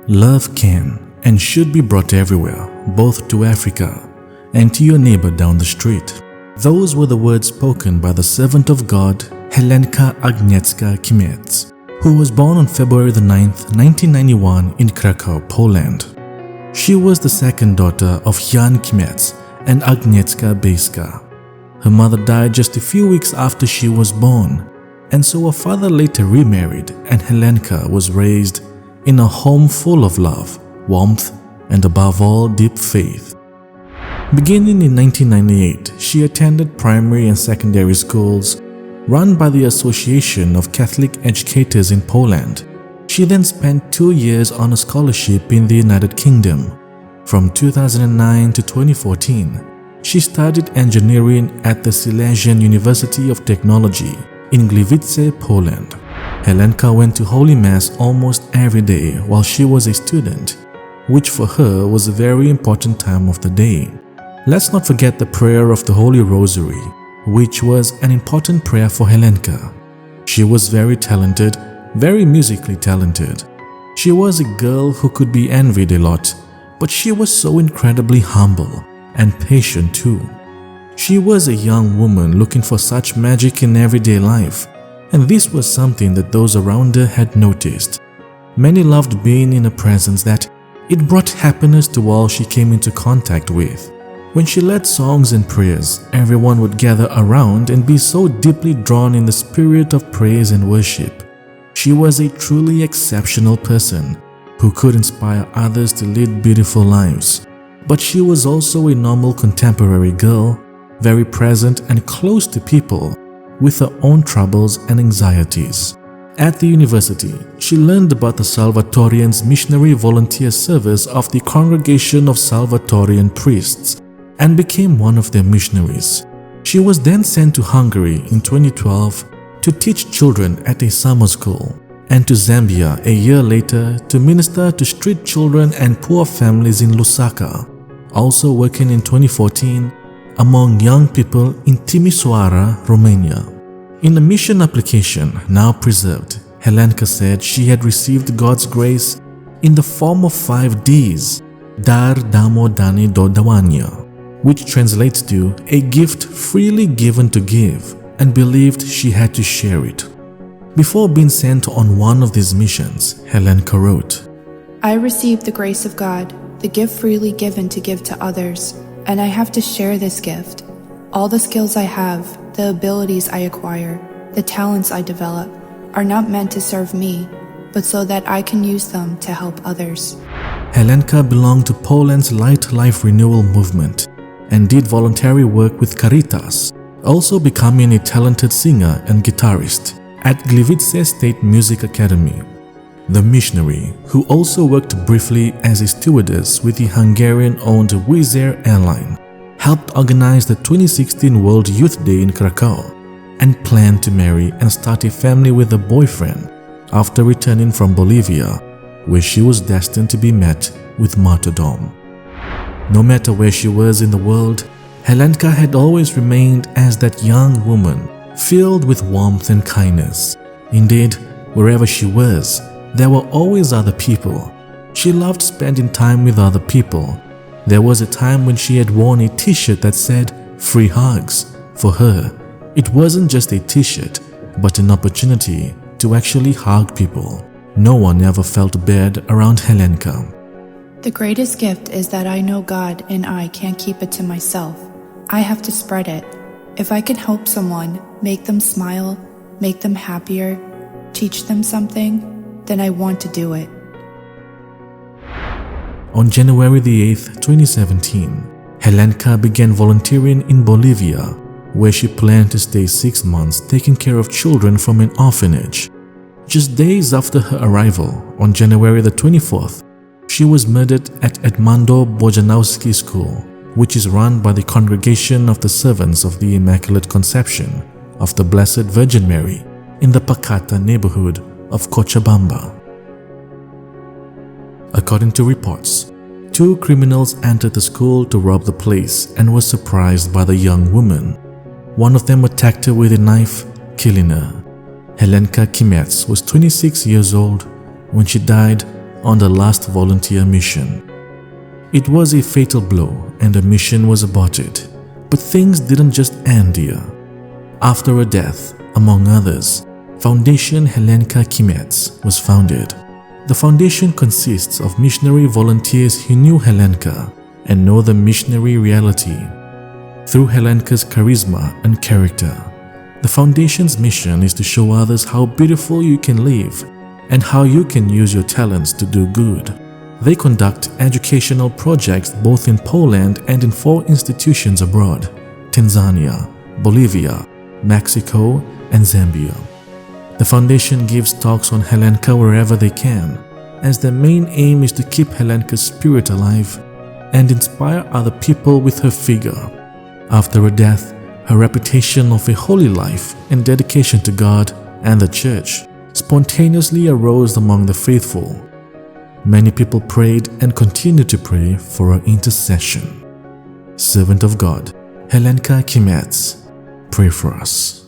Love can and should be brought everywhere, both to Africa and to your neighbor down the street. Those were the words spoken by the servant of God, Helenka Agnieszka Kmiec, who was born on February the 9th, 1991 in Krakow, Poland. She was the second daughter of Jan Kmiec and Agnieszka Bejska. Her mother died just a few weeks after she was born, and so her father later remarried, and Helenka was raised in a home full of love, warmth, and above all, deep faith. Beginning in 1998, she attended primary and secondary schools run by the Association of Catholic Educators in Poland. She then spent 2 years on a scholarship in the United Kingdom. From 2009 to 2014, she studied engineering at the Silesian University of Technology in Gliwice, Poland. Helenka went to Holy Mass almost every day while she was a student, which for her was a very important time of the day. Let's not forget the prayer of the Holy Rosary, which was an important prayer for Helenka. She was very talented, very musically talented. She was a girl who could be envied a lot, but she was so incredibly humble and patient too. She was a young woman looking for such magic in everyday life, and this was something that those around her had noticed. Many loved being in a presence that it brought happiness to all she came into contact with. When she led songs and prayers, everyone would gather around and be so deeply drawn in the spirit of praise and worship. She was a truly exceptional person who could inspire others to lead beautiful lives. But she was also a normal contemporary girl, very present and close to people, with her own troubles and anxieties. At the university, she learned about the Salvatorians' missionary volunteer service of the Congregation of Salvatorian Priests and became one of their missionaries. She was then sent to Hungary in 2012 to teach children at a summer school, and to Zambia a year later to minister to street children and poor families in Lusaka, also working in 2014 among young people in Timisoara, Romania. In a mission application now preserved, Helenka said she had received God's grace in the form of 5 Ds, Dar Damo Dani Do Dawanya, which translates to a gift freely given to give, and believed she had to share it. Before being sent on one of these missions, Helenka wrote, I received the grace of God, the gift freely given to give to others, and I have to share this gift. All the skills I have, the abilities I acquire, the talents I develop, are not meant to serve me, but so that I can use them to help others. Helenka belonged to Poland's Light Life Renewal movement and did voluntary work with Caritas, also becoming a talented singer and guitarist at Gliwice State Music Academy. The missionary, who also worked briefly as a stewardess with the Hungarian-owned Wizz Air airline, helped organize the 2016 World Youth Day in Krakow and planned to marry and start a family with a boyfriend after returning from Bolivia, where she was destined to be met with martyrdom. No matter where she was in the world, Helenka had always remained as that young woman, filled with warmth and kindness. Indeed, wherever she was, there were always other people. She loved spending time with other people. There was a time when she had worn a t-shirt that said, "Free hugs." For her, it wasn't just a t-shirt, but an opportunity to actually hug people. No one ever felt bad around Helenka. The greatest gift is that I know God and I can't keep it to myself. I have to spread it. If I can help someone, make them smile, make them happier, teach them something, then I want to do it. On January the 8th, 2017, Helenka began volunteering in Bolivia, where she planned to stay 6 months taking care of children from an orphanage. Just days after her arrival, on January the 24th, she was murdered at Edmundo Bojanowski School, which is run by the Congregation of the Servants of the Immaculate Conception of the Blessed Virgin Mary in the Pacata neighborhood of Cochabamba. According to reports, 2 criminals entered the school to rob the place and were surprised by the young woman. One of them attacked her with a knife, killing her. Helenka Kmiec was 26 years old when she died on the last volunteer mission. It was a fatal blow and the mission was aborted, but things didn't just end here. After her death, among others, Foundation Helenka Kmiec was founded. The foundation consists of missionary volunteers who knew Helenka and know the missionary reality. Through Helenka's charisma and character, the foundation's mission is to show others how beautiful you can live and how you can use your talents to do good. They conduct educational projects both in Poland and in 4 institutions abroad: Tanzania, Bolivia, Mexico, and Zambia. The foundation gives talks on Helenka wherever they can, as their main aim is to keep Helenka's spirit alive and inspire other people with her figure. After her death, her reputation of a holy life and dedication to God and the church spontaneously arose among the faithful. Many people prayed and continue to pray for her intercession. Servant of God, Helenka Kmiec, pray for us.